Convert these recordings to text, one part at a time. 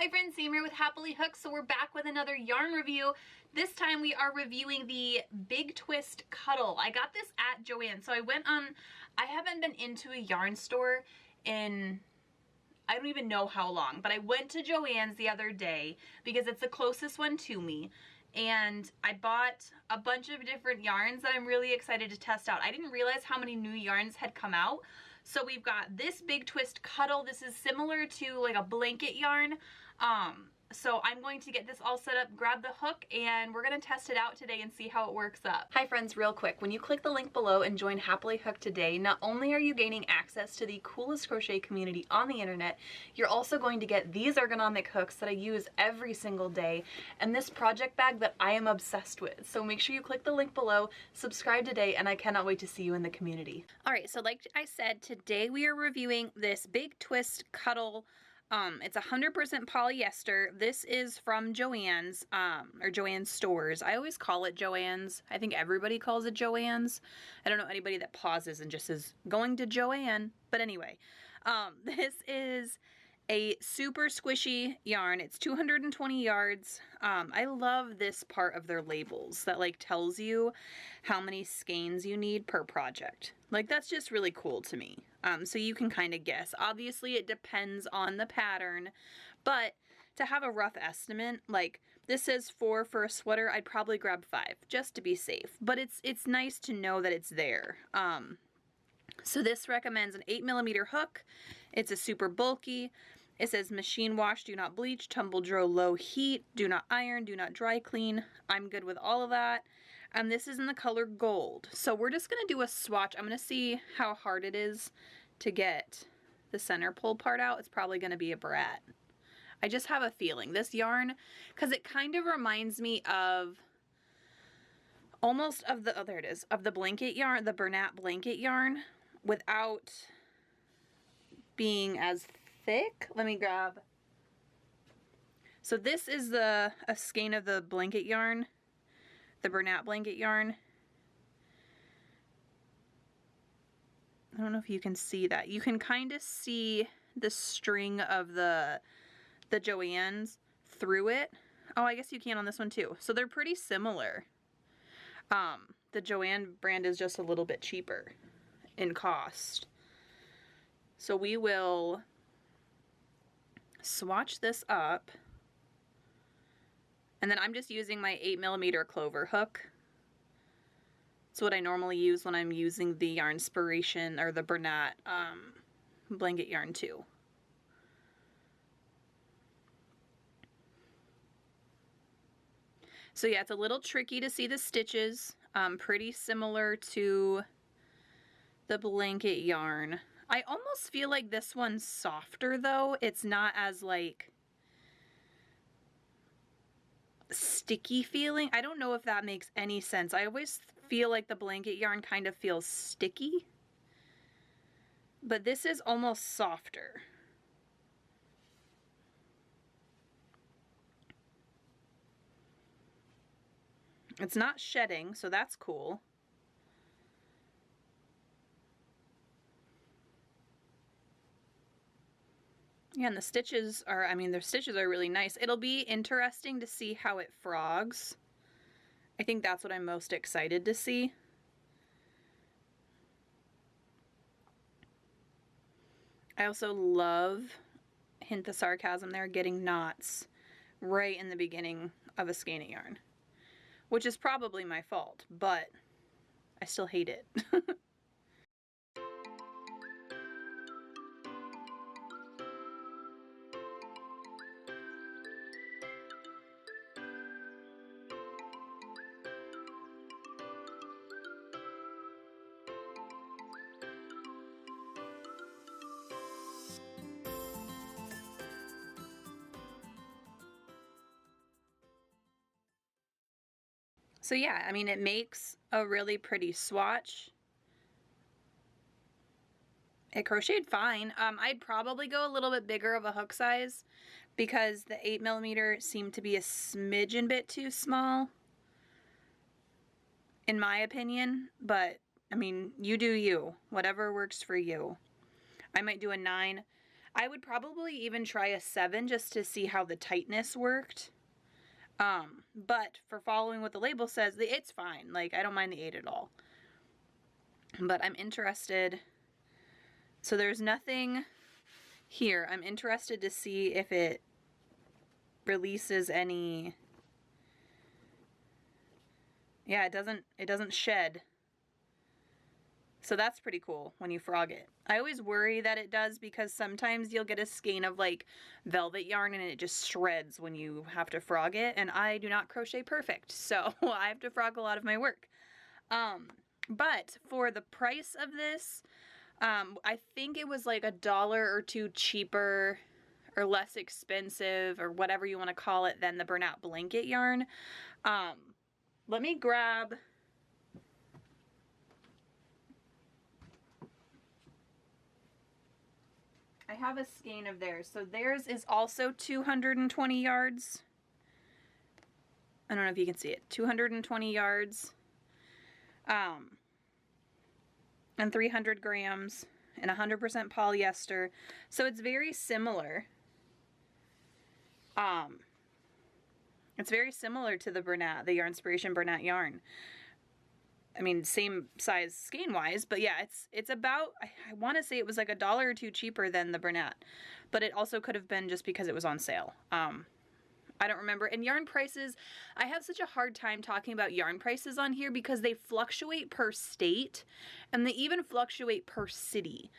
Hi friends, Sam here with Happily Hooked. So we're back with another yarn review. This time we are reviewing the Big Twist Cuddle. I got this at Joann. So I haven't been into a yarn store in, I don't even know how long, but I went to Joann's the other day because it's the closest one to me. And I bought a bunch of different yarns that I'm really excited to test out. I didn't realize how many new yarns had come out. So we've got this Big Twist Cuddle. This is similar to like a blanket yarn. So I'm going to get this all set up, grab the hook, and we're gonna test it out today and see how it works up. Hi friends, real quick, when you click the link below and join Happily Hooked today, not only are you gaining access to the coolest crochet community on the internet, you're also going to get these ergonomic hooks that I use every single day, and this project bag that I am obsessed with. So make sure you click the link below, subscribe today, and I cannot wait to see you in the community. All right, so like I said, today we are reviewing this Big Twist Cuddle. It's 100% polyester. This is from Joann's, or Joann's stores. I always call it Joann's. I think everybody calls it Joann's. I don't know anybody that pauses and just says, going to Joann. But anyway, this is a super squishy yarn. It's 220 yards. I love this part of their labels that like tells you how many skeins you need per project. Like that's just really cool to me. So you can kind of guess. Obviously it depends on the pattern, but to have a rough estimate, like this says 4 for a sweater, I'd probably grab 5 just to be safe. But it's nice to know that it's there. So this recommends an 8mm hook. It's a super bulky. It says machine wash, do not bleach, tumble dry, low heat, do not iron, do not dry clean. I'm good with all of that. And this is in the color gold. So we're just gonna do a swatch. I'm gonna see how hard it is to get the center pull part out. It's probably gonna be a brat. I just have a feeling. This yarn, because it kind of reminds me of almost of the, oh there it is, of the blanket yarn, the Bernat blanket yarn, without being as thick. Let me grab. So this is a skein of the blanket yarn, the Bernat blanket yarn. I don't know if you can see that. You can kind of see the string of the Joann's through it. Oh, I guess you can on this one too. So they're pretty similar. The Joann brand is just a little bit cheaper in cost. So we will swatch this up, and then I'm just using my 8mm clover hook. It's what I normally use when I'm using the Yarnspiration or the Bernat blanket yarn too. So yeah, it's a little tricky to see the stitches, pretty similar to the blanket yarn. I almost feel like this one's softer though. It's not as like sticky feeling. I don't know if that makes any sense. I always feel like the blanket yarn kind of feels sticky, but this is almost softer. It's not shedding, so that's cool. Yeah, and the stitches are, I mean, their stitches are really nice. It'll be interesting to see how it frogs. I think that's what I'm most excited to see. I also love, hint the sarcasm there, getting knots right in the beginning of a skein of yarn, which is probably my fault, but I still hate it. So yeah, I mean, it makes a really pretty swatch. It crocheted fine. I'd probably go a little bit bigger of a hook size because the 8mm seemed to be a smidgen bit too small, in my opinion. But I mean, you do you. Whatever works for you. I might do a 9. I would probably even try a 7 just to see how the tightness worked. But for following what the label says, it's fine. Like, I don't mind the 8 at all. But I'm interested. So there's nothing here. I'm interested to see if it releases any. Yeah, it doesn't shed. So that's pretty cool when you frog it. I always worry that it does because sometimes you'll get a skein of like velvet yarn and it just shreds when you have to frog it, and I do not crochet perfect, so I have to frog a lot of my work. But for the price of this, I think it was like $1 or $2 cheaper or less expensive or whatever you want to call it than the burnout blanket yarn. Let me grab. I have a skein of theirs. So theirs is also 220 yards. I don't know if you can see it. 220 yards. And 300 grams and 100% polyester. So it's very similar. It's very similar to the Bernat, the Yarnspiration Bernat yarn. I mean, same size skein wise, but yeah, it's about, I want to say it was like $1 or $2 cheaper than the Bernat, but it also could have been just because it was on sale. I don't remember. And yarn prices, I have such a hard time talking about yarn prices on here because they fluctuate per state and they even fluctuate per city.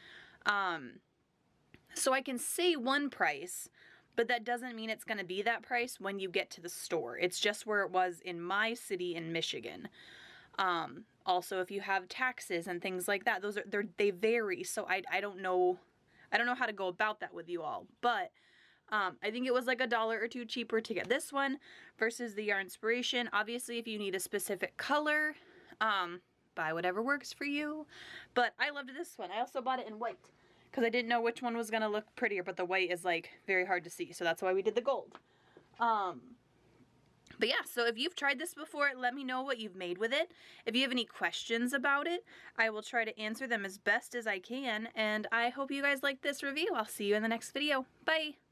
So I can say one price, but that doesn't mean it's going to be that price when you get to the store. It's just where it was in my city in Michigan. Also, if you have taxes and things like that, they vary. So I don't know how to go about that with you all, but I think it was like $1 or $2 cheaper to get this one versus the Yarnspiration. Obviously, if you need a specific color, buy whatever works for you. But I loved this one. I also bought it in white because I didn't know which one was gonna look prettier, but the white is like very hard to see, so that's why we did the gold. But yeah, so if you've tried this before, let me know what you've made with it. If you have any questions about it, I will try to answer them as best as I can, and I hope you guys like this review. I'll see you in the next video. Bye!